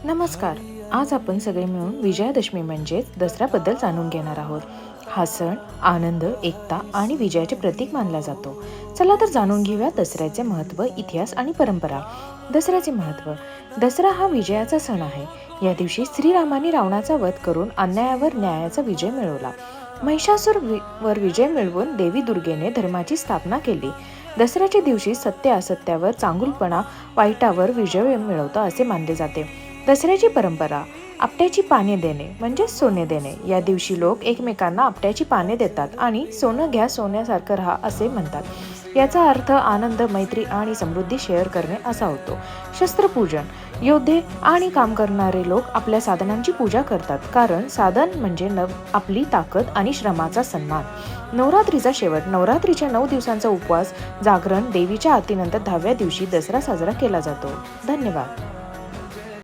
नमस्कार. आज आपण सगळे मिळून विजयादशमी म्हणजेच दसऱ्याबद्दल जाणून घेणार आहोत. हा सण आनंद, एकता आणि विजयाचे प्रतीक मानला जातो. चला तर जाणून घेऊया दसऱ्याचे महत्त्व, इतिहास आणि परंपरा. दसऱ्याचे महत्त्व. दसरा हा विजयाचा सण आहे. या दिवशी श्रीरामाने रावणाचा वध करून अन्यायावर न्यायाचा विजय मिळवला. वर विजय मिळवून देवी दुर्गेने धर्माची स्थापना केली. दसऱ्याच्या दिवशी सत्य असत्यावर, चांगुलपणा वाईटावर विजय मिळवतो असे मानले जाते. दसऱ्याची परंपरा. आपट्याची पाने देणे म्हणजे सोने देणे. या दिवशी लोक एकमेकांना आपट्याची पाने देतात आणि सोनं घ्या सोन्यासारखं राहा असे म्हणतात. याचा अर्थ आनंद, मैत्री आणि समृद्धी शेअर करणे असा होतो. शस्त्रपूजन. योद्धे आणि काम करणारे लोक आपल्या साधनांची पूजा करतात, कारण साधन म्हणजे आपली ताकद आणि श्रमाचा सन्मान. नवरात्रीचा शेवट. नवरात्रीच्या 9 दिवसांचा उपवास, जागरण, देवीच्या आरतीनंतर 10व्या दिवशी दसरा साजरा केला जातो. धन्यवाद.